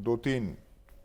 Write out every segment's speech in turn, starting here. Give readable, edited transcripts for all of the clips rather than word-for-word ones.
2-3,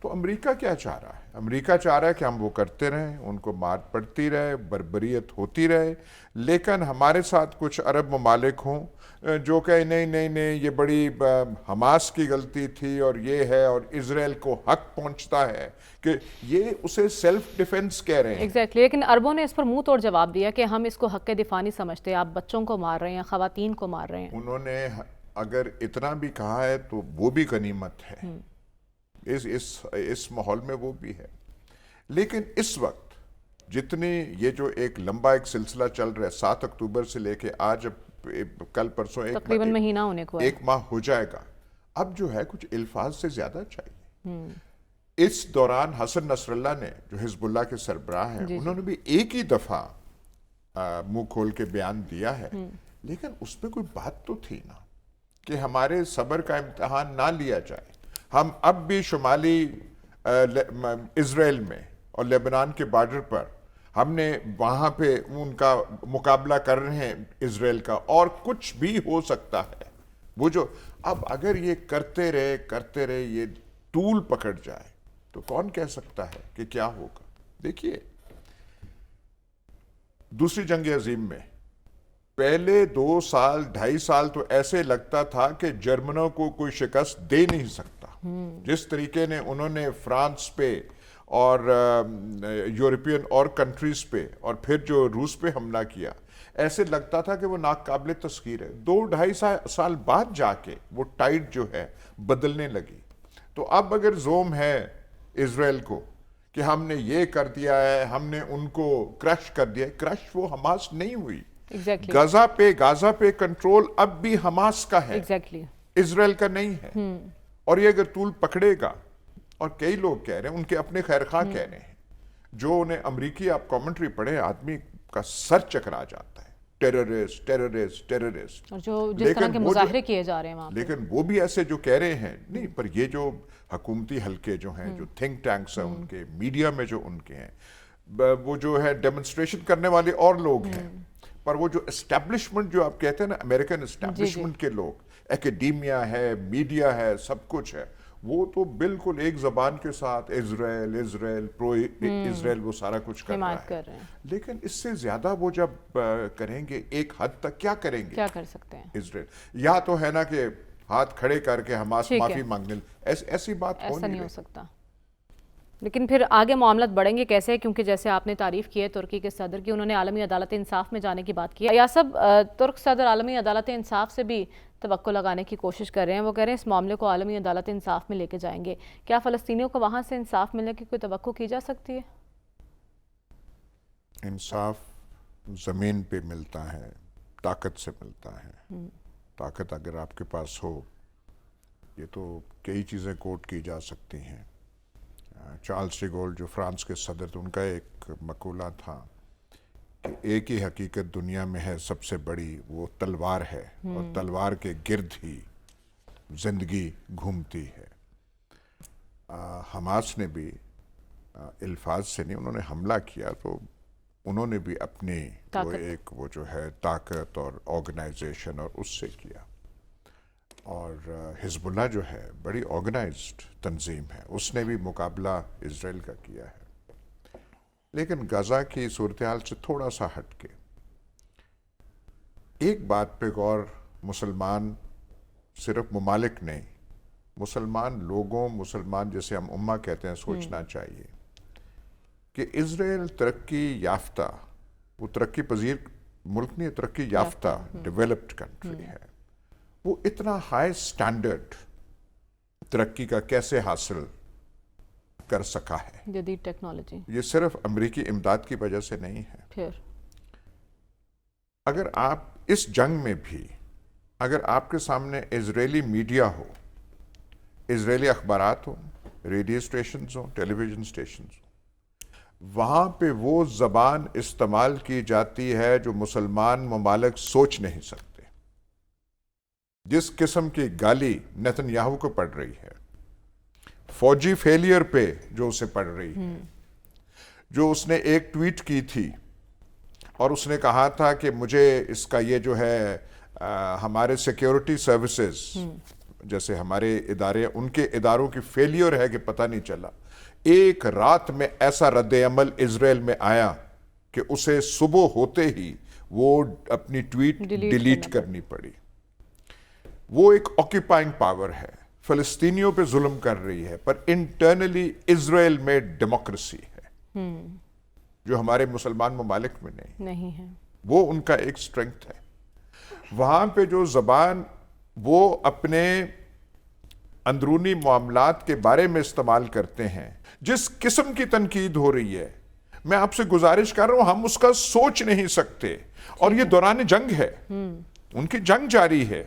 تو امریکہ کیا چاہ رہا ہے؟ امریکہ چاہ رہا ہے کہ ہم وہ کرتے رہیں، ان کو مار پڑتی رہے، بربریت ہوتی رہے، لیکن ہمارے ساتھ کچھ عرب ممالک ہوں جو کہ نہیں نہیں نہیں یہ بڑی حماس کی غلطی تھی اور یہ ہے، اور اسرائیل کو حق پہنچتا ہے کہ یہ اسے سیلف ڈیفنس کہہ رہے ہیں۔ ایگزیکٹلی، لیکن عربوں نے اس پر منہ توڑ جواب دیا کہ ہم اس کو حق دفاع نہیں سمجھتے، آپ بچوں کو مار رہے ہیں، خواتین کو مار رہے ہیں۔ انہوں نے اگر اتنا بھی کہا ہے تو وہ بھی غنیمت ہے، اس ماحول میں وہ بھی ہے۔ لیکن اس وقت جتنی یہ جو ایک لمبا ایک سلسلہ چل رہا ہے 7 اکتوبر سے لے کے آج، کل پرسوں تقریباً مہینہ ہونے کو ہے، 1 ماہ ہو جائے گا، اب جو ہے کچھ الفاظ سے زیادہ چاہیے۔ اس دوران حسن نصر اللہ نے جو حزب اللہ کے سربراہ ہیں، انہوں نے بھی ایک ہی دفعہ منہ کھول کے بیان دیا ہے، لیکن اس پہ کوئی بات تو تھی نا کہ ہمارے صبر کا امتحان نہ لیا جائے۔ ہم اب بھی شمالی اسرائیل میں اور لیبنان کے بارڈر پر ہم نے وہاں پہ ان کا مقابلہ کر رہے ہیں اسرائیل کا، اور کچھ بھی ہو سکتا ہے۔ وہ جو اب اگر یہ کرتے رہے یہ طول پکڑ جائے تو کون کہہ سکتا ہے کہ کیا ہوگا؟ دیکھیے، دوسری جنگ عظیم میں پہلے 2 سال 2.5 سال تو ایسے لگتا تھا کہ جرمنوں کو کوئی شکست دے نہیں سکتا۔ جس طریقے نے انہوں نے فرانس پہ اور یورپین اور کنٹریز پہ اور پھر جو روس پہ حملہ کیا، ایسے لگتا تھا کہ وہ ناقابل تسخیر ہے۔ 2-2.5 سال بعد جا کے وہ ٹائٹ جو ہے بدلنے لگی۔ تو اب اگر زوم ہے اسرائیل کو کہ ہم نے یہ کر دیا ہے، ہم نے ان کو کرش کر دیا، کرش وہ حماس نہیں ہوئی۔ غزہ پہ کنٹرول اب بھی حماس کا ہے، اسرائیل کا نہیں ہے۔ اور یہ اگر طول پکڑے گا، اور کئی لوگ کہہ رہے ہیں، ان کے اپنے خیرخواہ کہہ رہے ہیں، جو انہیں امریکی آپ کامنٹری پڑھیں آدمی کا سر چکرا جاتا ہے، ٹیررسٹ ٹیررسٹ ٹیررسٹ، اور جو جس طرح کے مظاہرے کیے جا رہے ہیں وہاں، لیکن وہ بھی ایسے جو کہہ رہے ہیں نہیں، پر یہ جو حکومتی حلقے جو ہیں، جو تھنک ٹینکس ہیں ان کے، میڈیا میں جو ان کے ہیں، وہ جو ہے ڈیمونسٹریشن کرنے والے اور لوگ ہیں، پر وہ جو اسٹیبلشمنٹ جو آپ کہتے ہیں نا، امریکن اسٹیبلشمنٹ کے لوگ، ایکیڈیمیا ہے، میڈیا ہے، سب کچھ ہے، وہ تو بالکل ایک زبان کے ساتھ اسرائیل پرو اسرائیل وہ سارا کچھ کر رہا ہے۔ لیکن اس سے زیادہ وہ جب کریں گے ایک حد تک، کیا کریں گے؟ کیا کر سکتے ہیں اسرائیل یا تو ہے نا کہ ہاتھ کھڑے کر کے حماس معافی مانگنے، ایسی بات ایسا نہیں ہو سکتا۔ لیکن پھر آگے معاملات بڑھیں گے کیسے؟ کیونکہ جیسے آپ نے تعریف کی ہے ترکی کے صدر کی، انہوں نے عالمی عدالت انصاف میں جانے کی بات کی ہے۔ یاسب، ترک صدر عالمی عدالت انصاف سے بھی توقع لگانے کی کوشش کر رہے ہیں، وہ کہہ رہے ہیں اس معاملے کو عالمی عدالت انصاف میں لے کے جائیں گے۔ کیا فلسطینیوں کو وہاں سے انصاف ملنے کی کوئی توقع کی جا سکتی ہے؟ انصاف زمین پہ ملتا ہے، طاقت سے ملتا ہے۔ طاقت اگر آپ کے پاس ہو، یہ تو کئی چیزیں کوٹ کی جا سکتی ہیں۔ چارلس ڈی گول جو فرانس کے صدر تھے، ان کا ایک مقولہ تھا کہ ایک ہی حقیقت دنیا میں ہے سب سے بڑی، وہ تلوار ہے، اور تلوار کے گرد ہی زندگی گھومتی ہے۔ حماس نے بھی الفاظ سے نہیں، انہوں نے حملہ کیا تو انہوں نے بھی اپنی وہ جو ہے طاقت اور آرگنائزیشن اور اس سے کیا۔ اور حزب اللہ جو ہے بڑی آرگنائزڈ تنظیم ہے، اس نے بھی مقابلہ اسرائیل کا کیا ہے۔ لیکن غزہ کی صورتحال سے تھوڑا سا ہٹ کے ایک بات پہ غور مسلمان صرف ممالک نہیں، مسلمان لوگوں، مسلمان جیسے ہم امہ کہتے ہیں، سوچنا چاہیے کہ اسرائیل ترقی یافتہ، وہ ترقی پذیر ملک نہیں، ترقی یافتہ ڈیولپڈ کنٹری ہے، وہ اتنا ہائی سٹینڈرڈ ترقی کا کیسے حاصل کر سکا ہے؟ جدید ٹیکنالوجی، یہ صرف امریکی امداد کی وجہ سے نہیں ہے۔ پھر اگر آپ اس جنگ میں بھی، اگر آپ کے سامنے اسرائیلی میڈیا ہو، اسرائیلی اخبارات ہوں، ریڈیو اسٹیشنز ہوں، ٹیلی ویژن اسٹیشنز ہوں، وہاں پہ وہ زبان استعمال کی جاتی ہے جو مسلمان ممالک سوچ نہیں سکتے۔ جس قسم کی گالی نیتن یاہو کو پڑ رہی ہے، فوجی فیلئر پہ جو اسے پڑ رہی ہے، جو اس نے ایک ٹویٹ کی تھی اور اس نے کہا تھا کہ مجھے اس کا یہ جو ہے ہمارے سیکیورٹی سروسز جیسے ہمارے ادارے، ان کے اداروں کی فیلیئر ہے کہ پتہ نہیں چلا. ایک رات میں ایسا رد عمل اسرائیل میں آیا کہ اسے صبح ہوتے ہی وہ اپنی ٹویٹ ڈیلیٹ کرنی پڑی. وہ ایک آکیپائنگ پاور ہے، فلسطینیوں پہ ظلم کر رہی ہے، پر انٹرنلی اسرائیل میں ڈیموکریسی ہے جو ہمارے مسلمان ممالک میں نہیں ہے. وہ ان کا ایک سٹرنگتھ ہے. وہاں پہ جو زبان وہ اپنے اندرونی معاملات کے بارے میں استعمال کرتے ہیں، جس قسم کی تنقید ہو رہی ہے، میں آپ سے گزارش کر رہا ہوں، ہم اس کا سوچ نہیں سکتے. اور یہ دوران جنگ ہے، ان کی جنگ جاری ہے.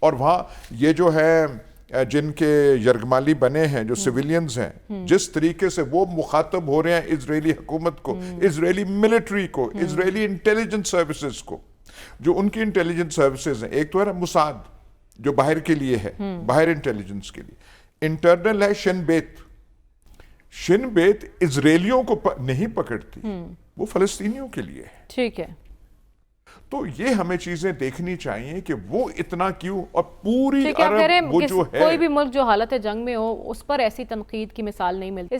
اور وہاں یہ جو ہے جن کے یرغمالی بنے ہیں، جو سویلینز ہیں، جس طریقے سے وہ مخاطب ہو رہے ہیں اسرائیلی حکومت کو، اسرائیلی ملٹری کو، اسرائیلی انٹیلیجنس سروسز کو. جو ان کی انٹیلیجنس سروسز ہیں، ایک تو ہے موساد جو باہر کے لیے ہے، باہر انٹیلیجنس کے لیے. انٹرنل ہے شن بیت. شن بیت اسرائیلیوں کو نہیں پکڑتی، وہ فلسطینیوں کے لیے ہے. ٹھیک ہے. تو یہ ہمیں چیزیں دیکھنی چاہیے کہ وہ اتنا کیوں، اور پوری عرب وہ جو ہے، کوئی بھی ملک جو حالت جنگ میں ہو اس پر ایسی تنقید کی مثال نہیں ملتی.